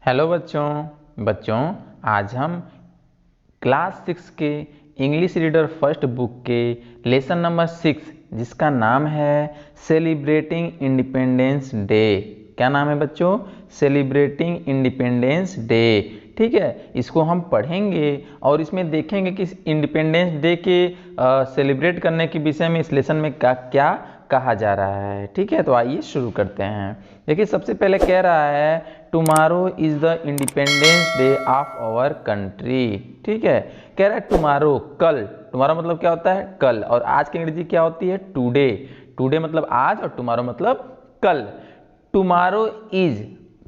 Hello बच्चों आज हम क्लास 6 के इंग्लिश रीडर फर्स्ट बुक के लेसन नंबर 6 जिसका नाम है सेलिब्रेटिंग इंडिपेंडेंस डे। क्या नाम है बच्चों? Celebrating independence day. ठीक है, इसको हम पढ़ेंगे और इसमें देखेंगे कि इंडिपेंडेंस डे के सेलिब्रेट करने के विषय में इस लेसन में क्या कहा जा रहा है। ठीक है, तो आइए शुरू करते हैं। देखिए, सबसे पहले कह रहा है tomorrow is the independence day of our country. ठीक है, कह रहा है टुमारो, कल। टुमारो मतलब क्या होता है? कल। और आज की अंग्रेजी क्या होती है? टुडे। टुडे मतलब आज और टुमारो मतलब कल। टुमारो इज,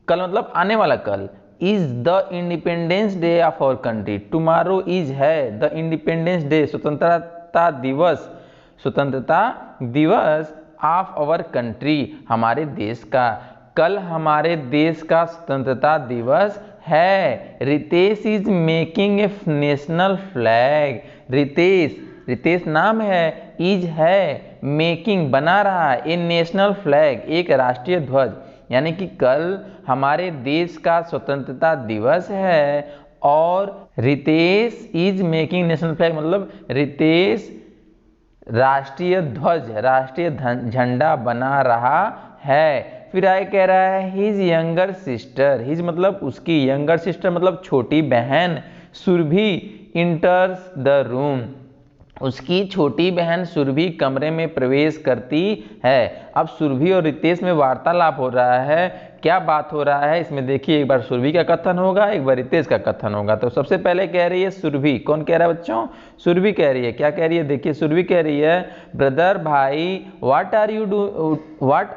कल मतलब आने वाला कल, is the independence day of our country. Tomorrow is है द इंडिपेंडेंस डे, स्वतंत्रता दिवस, स्वतंत्रता दिवस ऑफ आवर कंट्री, हमारे देश का। कल हमारे देश का स्वतंत्रता दिवस है। Ritesh is making a national flag. Ritesh नाम है, इज है, मेकिंग बना रहा है, ए नेशनल फ्लैग एक राष्ट्रीय ध्वज। यानी कि कल हमारे देश का स्वतंत्रता दिवस है और Ritesh is making national flag मतलब रितेश राष्ट्रीय ध्वज, राष्ट्रीय झंडा बना रहा है। फिर आगे कह रहा है हिज यंगर सिस्टर, हिज मतलब उसकी, यंगर सिस्टर मतलब छोटी बहन, सुरभि इंटर्स द रूम, उसकी छोटी बहन सुरभि कमरे में प्रवेश करती है। अब सुरभि और रितेश में वार्तालाप हो रहा है। क्या बात हो रहा है इसमें देखिए, एक बार सुरभि का कथन होगा, एक बार रितेश का कथन होगा। तो सबसे पहले कह रही है सुरभि। कौन कह रहा है बच्चों? सुरभि कह रही है। क्या कह रही है? देखिए, सुरभि कह रही है ब्रदर भाई, what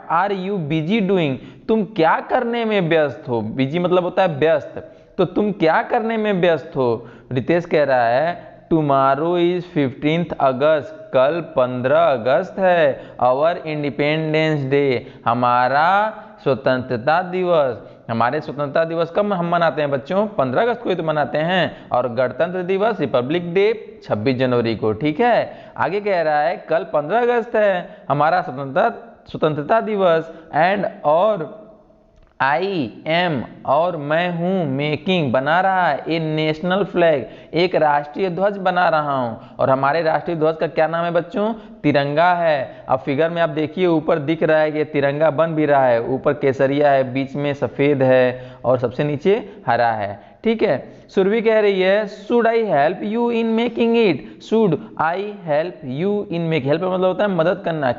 are you busy doing, तुम क्या करने में व्यस्त हो? बिजी मतलब होता है व्यस्त, तो तुम क्या करने में व्यस्त हो? रितेश कह रहा है टुमारो इज 15th अगस्त, कल 15 अगस्त है। आवर इंडिपेंडेंस डे, हमारा स्वतंत्रता दिवस। हमारे स्वतंत्रता दिवस कब हम मनाते हैं बच्चों? 15 अगस्त को ही तो मनाते हैं। और गणतंत्र दिवस, रिपब्लिक डे 26 जनवरी को। ठीक है, आगे कह रहा है कल 15 अगस्त है हमारा स्वतंत्रता दिवस, एंड और आई एम और मैं हूं, मेकिंग बना रहा है, ए नेशनल फ्लैग एक राष्ट्रीय ध्वज बना रहा हूं। और हमारे राष्ट्रीय ध्वज का क्या नाम है बच्चों? तिरंगा है। अब फिगर में आप देखिए, ऊपर दिख रहा है कि तिरंगा बन भी रहा है। ऊपर केसरिया है, बीच में सफेद है और सबसे नीचे हरा है। ठीक है, सुरभि कह रही है should I help you in making it, should I help you in making, help मतलब होता है मदद करना।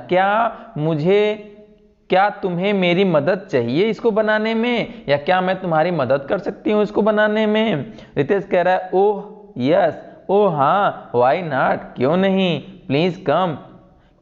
क्या तुम्हें मेरी मदद चाहिए इसको बनाने में, या क्या मैं तुम्हारी मदद कर सकती हूँ इसको बनाने में? रितेश कह रहा है ओह यस, ओह हाँ, व्हाई नॉट, क्यों नहीं, प्लीज कम,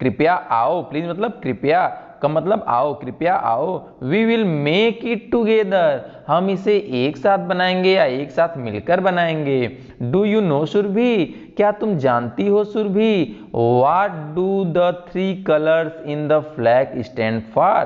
कृपया आओ। प्लीज मतलब कृपया, कम मतलब आओ, कृपया आओ। We will make it together, हम इसे एक साथ बनाएंगे या एक साथ मिलकर बनाएंगे। डू यू नो सुरभि, क्या तुम जानती हो Surabhi, what do the 3 colours in the flag stand for,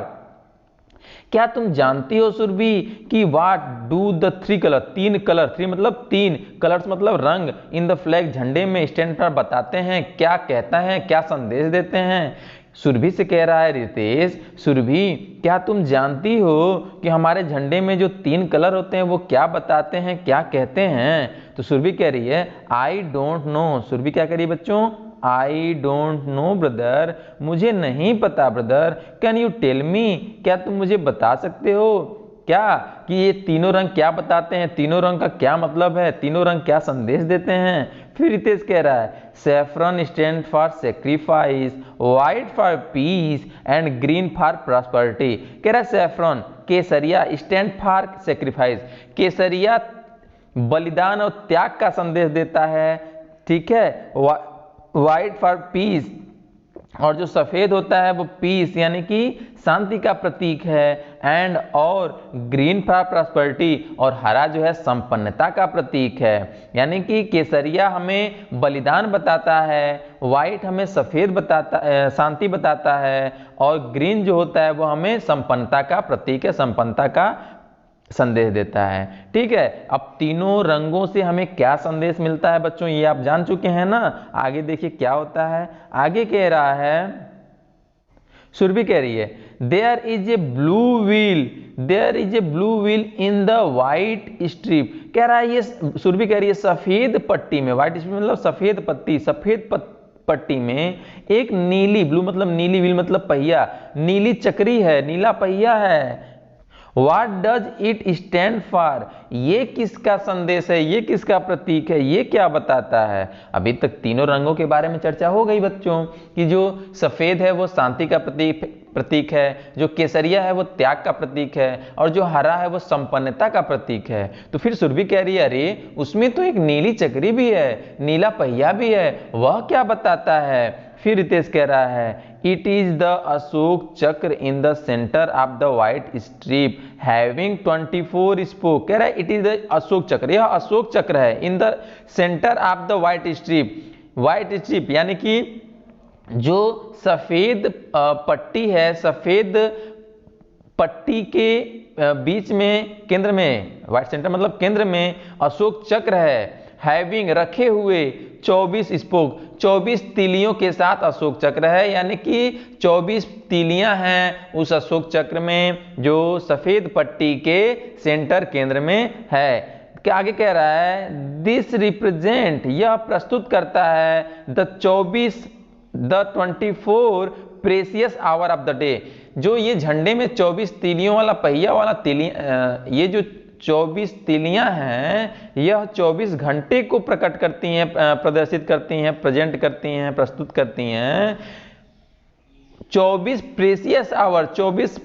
क्या तुम जानती हो सुरभि कि what do the 3 colour, 3 colour, 3 मतलब 3, कलर्स मतलब रंग, इन द फ्लैग झंडे में स्टैंड पर बताते हैं, क्या कहता है, क्या संदेश देते हैं? सुरभि से कह रहा है रितेश, सुरभि क्या तुम जानती हो कि हमारे झंडे में जो 3 कलर होते हैं वो क्या बताते हैं, क्या कहते हैं? तो सुरभि कह रही है आई डोंट नो। सुरभि क्या कह रही है बच्चों? आई डोंट नो ब्रदर, मुझे नहीं पता brother. Can you tell me, क्या तुम मुझे बता सकते हो क्या कि ये तीनों रंग क्या बताते हैं, तीनों रंग का क्या मतलब है, तीनों रंग क्या संदेश देते हैं? फिर रितेश कह रहा है saffron stand for sacrifice, white for peace and green for prosperity. कह रहा है सैफरन, केसरिया, स्टैंड फॉर सेक्रीफाइस, केसरिया बलिदान और त्याग का संदेश देता है। ठीक है, व्हाइट फॉर पीस, और जो सफेद होता है वो पीस यानी कि शांति का प्रतीक है, एंड और ग्रीन फॉर प्रॉस्पेरिटी, और हरा जो है संपन्नता का प्रतीक है। यानी कि केसरिया हमें बलिदान बताता है, व्हाइट हमें सफेद बताता, शांति बताता है, और ग्रीन जो होता है वो हमें संपन्नता का प्रतीक है, संपन्नता का संदेश देता है। ठीक है, अब तीनों रंगों से हमें क्या संदेश मिलता है बच्चों, ये आप जान चुके हैं ना। आगे देखिए क्या होता है। आगे कह रहा है सुरभि कह रही है there is a blue wheel in the white strip. कह रहा है ये, सुरभि कह रही है सफेद पट्टी में, वाइट स्ट्रिप मतलब सफेद पट्टी, पट्टी में एक नीली, ब्लू मतलब नीली, व्हील मतलब पहिया, नीली चक्री है, नीला पहिया है। What does it stand for? ये किसका संदेश है, ये किसका प्रतीक है, ये क्या बताता है। अभी तक तीनों रंगों के बारे में चर्चा हो गई बच्चों, कि जो सफेद है वो शांति का प्रतीक है, जो केसरिया है वो त्याग का प्रतीक है, और जो हरा है वो संपन्नता का प्रतीक है। तो फिर सुरभि कह रही है अरे उसमें तो एक नीली चक्री भी है, नीला पहिया भी है, वह क्या बताता है। फिर रितेश कह रहा है इट इज द अशोक चक्र in the centre of the white strip having 24 spoke. कह रहा है इट इज द अशोक चक्र, यह अशोक चक्र है in the centre of the white strip यानी कि जो सफेद पट्टी है, सफेद पट्टी के बीच में, केंद्र में, व्हाइट सेंटर मतलब केंद्र में अशोक चक्र है। हैविंग रखे हुए 24 स्पोक, 24 तीलियों के साथ अशोक चक्र है, यानी कि 24 तीलियां हैं उस अशोक चक्र में जो सफेद पट्टी के सेंटर केंद्र में है। क्या आगे कह रहा है दिस रिप्रेजेंट, यह प्रस्तुत करता है the 24 precious hour of the day. जो ये झंडे में 24 तीलियों वाला पहिया वाला ये जो 24 तीलियां हैं, यह 24 घंटे को प्रकट करती हैं, प्रदर्शित करती हैं, प्रेजेंट करती हैं, प्रस्तुत करती हैं। 24 प्रेसियस आवर, 24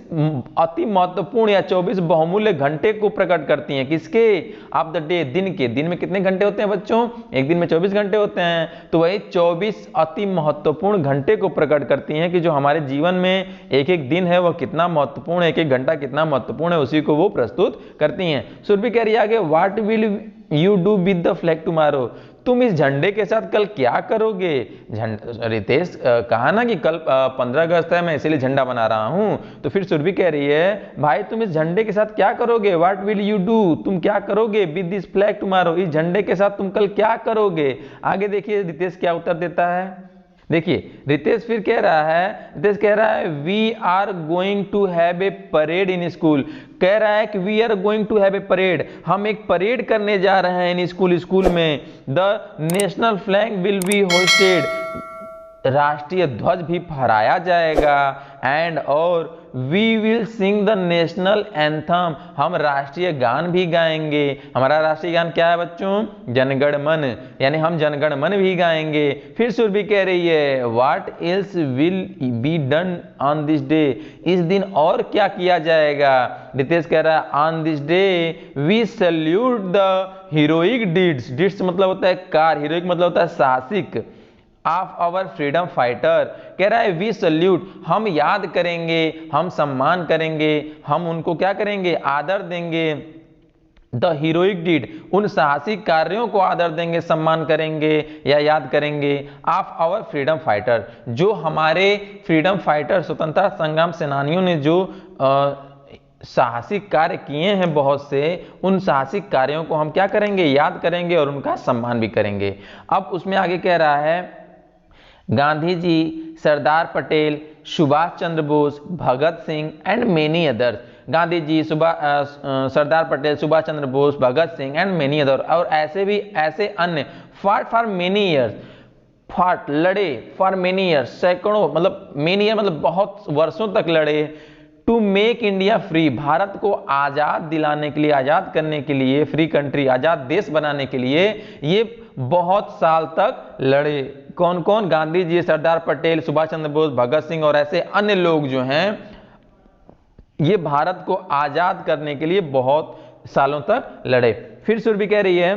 अति महत्वपूर्ण या 24 बहुमूल्य घंटे को प्रकट करती हैं। किसके? ऑफ द डे, दिन के। दिन में कितने घंटे होते हैं बच्चों? एक दिन में 24 घंटे होते हैं। तो वही 24 अति महत्वपूर्ण घंटे को प्रकट करती हैं कि जो हमारे जीवन में एक एक दिन है वह कितना महत्वपूर्ण है, एक एक घंटा कितना महत्वपूर्ण है, उसी को वो प्रस्तुत करती हैं। सुरभि कह रही है आगे what will you do with the flag tomorrow, तुम इस झंडे के साथ कल क्या करोगे। रितेश कहा ना कि कल 15 अगस्त है, मैं इसीलिए झंडा बना रहा हूं। तो फिर सुरभि कह रही है भाई तुम इस झंडे के साथ क्या करोगे, व्हाट विल यू डू, तुम क्या करोगे विद दिस फ्लैग टुमारो, इस झंडे के साथ तुम कल क्या करोगे। आगे देखिए रितेश क्या उत्तर देता है। देखिए रितेश फिर कह रहा है we are going to have a parade in school. कह रहा है कि we are going to have a parade, हम एक परेड करने जा रहे हैं इन स्कूल में। The national flag will be hoisted, राष्ट्रीय ध्वज भी फहराया जाएगा। एंड और we will sing the national anthem, हम राष्ट्रीय गान भी गाएंगे। हमारा राष्ट्रीय गान क्या है बच्चों? जनगण मन, यानी हम जनगण मन भी गाएंगे। फिर सुरभि कह रही है what else will be done on this day, इस दिन और क्या किया जाएगा। रितेश कह रहा है on this day we salute the heroic deeds, deeds मतलब होता है कार्य, हीरोइक मतलब होता है साहसिक, ऑफ आवर फ्रीडम फाइटर। कह रहा है वी सल्यूट, हम याद करेंगे, हम सम्मान करेंगे, हम उनको क्या करेंगे? आदर देंगे। द हीरोइक डीड, उन साहसिक कार्यों को आदर देंगे, सम्मान करेंगे या याद करेंगे। ऑफ आवर फ्रीडम फाइटर, जो हमारे फ्रीडम फाइटर स्वतंत्रता संग्राम सेनानियों ने जो साहसिक कार्य किए हैं बहुत से, उन साहसिक कार्यों को हम क्या करेंगे? याद करेंगे और उनका सम्मान भी करेंगे। अब उसमें आगे कह रहा है Gandhi ji, Sardar Patel, Subhash Chandra Bose, Bhagat Singh and many others. Gandhi ji, Sardar Patel, Subhash Chandra Bose, Bhagat Singh and many other, और ऐसे अन्य फाट फॉर मेनी ईयर्स, फाट लड़े, फॉर मेनी ईयर्स सैकड़ों, मतलब मेनी ईयर मतलब बहुत वर्षों तक लड़े। To make India free, Bharat को आजाद दिलाने के लिए, आजाद करने के लिए, फ्री कंट्री, आजाद देश बनाने के लिए ये बहुत साल तक लड़े। कौन कौन? गांधी जी, सरदार पटेल, सुभाष चंद्र बोस, भगत सिंह और ऐसे अन्य लोग जो हैं, ये भारत को आजाद करने के लिए बहुत सालों तक लड़े। फिर सुरभि कह रही है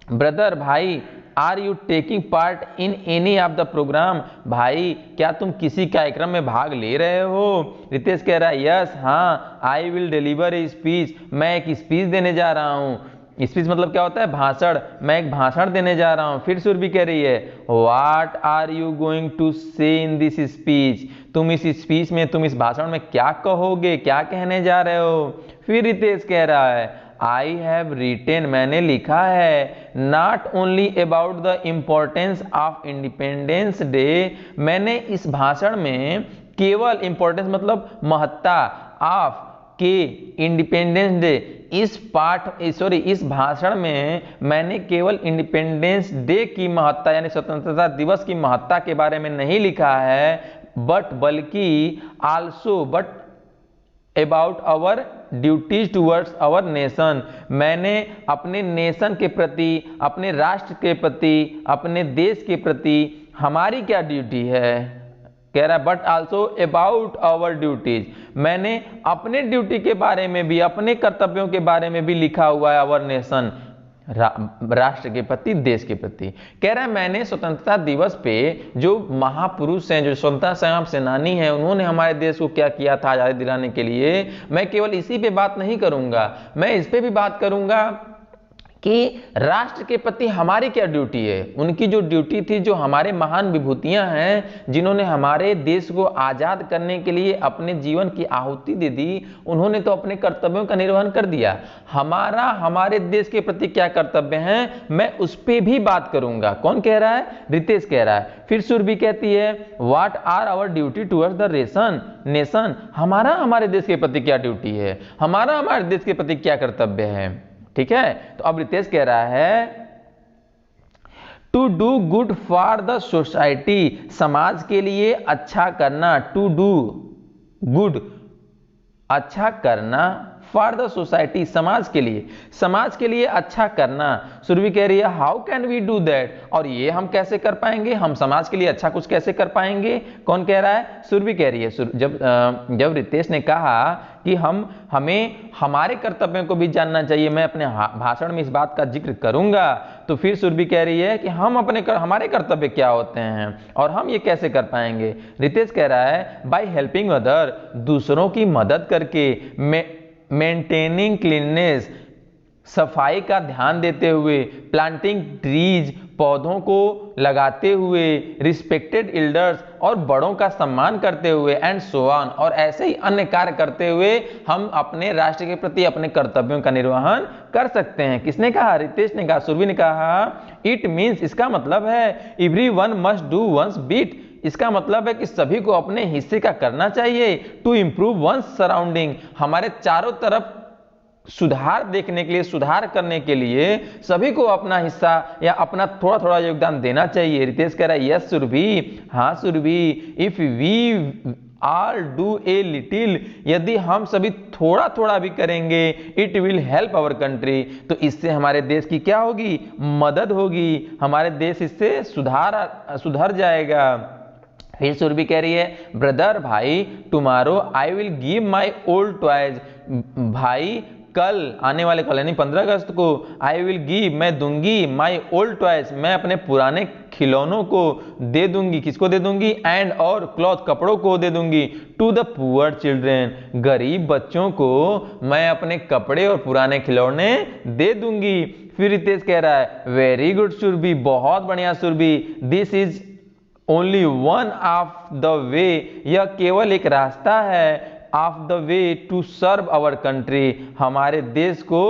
ब्रदर, भाई, are you taking part in any of the programme, भाई क्या तुम किसी कार्यक्रम में भाग ले रहे हो। रितेश कह रहा है यस, हाँ, I will deliver a speech, मैं एक स्पीच देने जा रहा हूँ। स्पीच मतलब क्या होता है? भाषण, मैं एक भाषण देने जा रहा हूँ। फिर सुरभि कह रही है what are you going to say in this speech, तुम इस स्पीच में, तुम इस भाषण में क्या कहोगे, क्या कहने जा रहे हो। फिर रितेश कह रहा है आई हैव रिटेन, मैंने लिखा है, not only about the importance of independence day, मैंने इस भाषण में केवल इंपॉर्टेंस मतलब महत्ता ऑफ के इंडिपेंडेंस डे, इस भाषण में मैंने केवल इंडिपेंडेंस डे की महत्ता यानी स्वतंत्रता दिवस की महत्ता के बारे में नहीं लिखा है, बल्कि also about our duties towards our nation. मैंने अपने नेशन के प्रति, अपने राष्ट्र के प्रति, अपने देश के प्रति हमारी क्या ड्यूटी है, कह रहा है but also about our duties, मैंने अपने ड्यूटी के बारे में भी, अपने कर्तव्यों के बारे में भी लिखा हुआ है आवर नेशन, राष्ट्र के प्रति, देश के प्रति। कह रहा है मैंने स्वतंत्रता दिवस पे जो महापुरुष हैं, जो स्वतंत्रता संग्राम सेनानी हैं, उन्होंने हमारे देश को क्या किया था आजादी दिलाने के लिए, मैं केवल इसी पे बात नहीं करूंगा, मैं इस पे भी बात करूंगा कि राष्ट्र के प्रति हमारी क्या ड्यूटी है। उनकी जो ड्यूटी थी, जो हमारे महान विभूतियां हैं, जिन्होंने हमारे देश को आजाद करने के लिए अपने जीवन की आहुति दे दी, उन्होंने तो अपने कर्तव्यों का निर्वहन कर दिया। हमारे देश के प्रति क्या कर्तव्य हैं, मैं उस पर भी बात करूंगा। कौन कह रहा है? रितेश कह रहा है। फिर सुरभि कहती है what are our duty towards the nation, हमारे देश के प्रति क्या ड्यूटी है, हमारे देश के प्रति क्या कर्तव्य है। ठीक है, तो अब रितेश कह रहा है to do good for the society, समाज के लिए अच्छा करना, टू डू गुड, अच्छा करना, फॉर द सोसाइटी, समाज के लिए अच्छा करना। सुरभि कह रही है how can we do that, और ये हम कैसे कर पाएंगे, हम समाज के लिए अच्छा कुछ कैसे कर पाएंगे। कौन कह रहा है? सुरभि कह रही है। जब रितेश ने कहा कि हमें हमारे कर्तव्यों को भी जानना चाहिए, मैं अपने भाषण में इस बात का जिक्र करूंगा, तो फिर सुरभि कह रही है कि हमारे कर्तव्य क्या होते हैं और हम ये कैसे कर पाएंगे। रितेश कह रहा है बाय हेल्पिंग अदर, दूसरों की मदद करके, मेंटेनिंग क्लीननेस, सफाई का ध्यान देते हुए, प्लांटिंग ट्रीज, पौधों को लगाते हुए, रिस्पेक्टेड एल्डर्स, और बड़ों का सम्मान करते हुए, एंड सो ऑन, और ऐसे ही अन्य कार्य करते हुए हम अपने राष्ट्र के प्रति अपने कर्तव्यों का निर्वहन कर सकते हैं। किसने कहा? रितेश ने कहा। सुरभि ने कहा इट मीन्स, इसका मतलब है everyone must do one's bit, इसका मतलब है कि सभी को अपने हिस्से का करना चाहिए। टू इंप्रूव वंस सराउंडिंग, हमारे चारों तरफ सुधार देखने के लिए, सुधार करने के लिए सभी को अपना हिस्सा या अपना थोड़ा थोड़ा योगदान देना चाहिए। रितेश कह रहा है यस सुरभि, हाँ Surabhi, if we all do a little, यदि हम सभी थोड़ा थोड़ा भी करेंगे, it will help our country, तो इससे हमारे देश की क्या होगी? मदद होगी, हमारे देश इससे सुधर जाएगा। फिर सुरभि कह रही है ब्रदर, भाई, tomorrow I will give my old toys, भाई कल, आने वाले कल यानी 15 अगस्त को, आई विल गिव, मैं दूंगी, माई ओल्ड टॉयज, मैं अपने पुराने खिलौनों को दे दूंगी। किसको दे दूंगी? एंड, और क्लॉथ, कपड़ों को दे दूंगी। टू द पुअर चिल्ड्रेन, गरीब बच्चों को मैं अपने कपड़े और पुराने खिलौने दे दूंगी। फिर रितेश कह रहा है वेरी गुड सुरभि, बहुत बढ़िया Surabhi, this is only one of the way, यह केवल एक रास्ता है, of the way to serve our country, हमारे देश को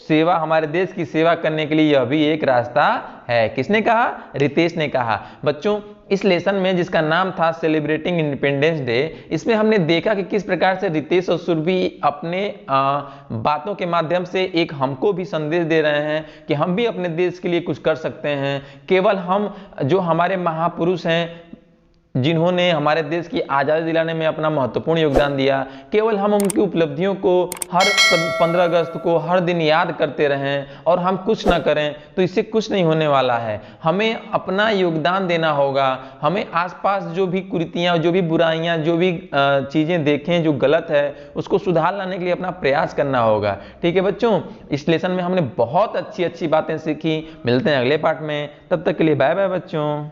सेवा, हमारे देश की सेवा करने के लिए यह भी एक रास्ता है। किसने कहा? रितेश ने कहा। बच्चों, इस लेसन में जिसका नाम था सेलिब्रेटिंग इंडिपेंडेंस डे, इसमें हमने देखा कि किस प्रकार से रितेश और सुरभि अपने बातों के माध्यम से एक हमको भी संदेश दे रहे हैं कि हम भी अपने देश के लिए कुछ कर सकते हैं। केवल हम, जो हमारे महापुरुष हैं, जिन्होंने हमारे देश की आज़ादी दिलाने में अपना महत्वपूर्ण योगदान दिया, केवल हम उनकी उपलब्धियों को हर 15 अगस्त को हर दिन याद करते रहें और हम कुछ ना करें, तो इससे कुछ नहीं होने वाला है। हमें अपना योगदान देना होगा, हमें आसपास जो भी कुरीतियाँ, जो भी बुराइयाँ, जो भी चीज़ें देखें जो गलत है, उसको सुधार लाने के लिए अपना प्रयास करना होगा। ठीक है बच्चों, इस लेसन में हमने बहुत अच्छी अच्छी बातें सीखी। मिलते हैं अगले पार्ट में, तब तक के लिए बाय बाय बच्चों।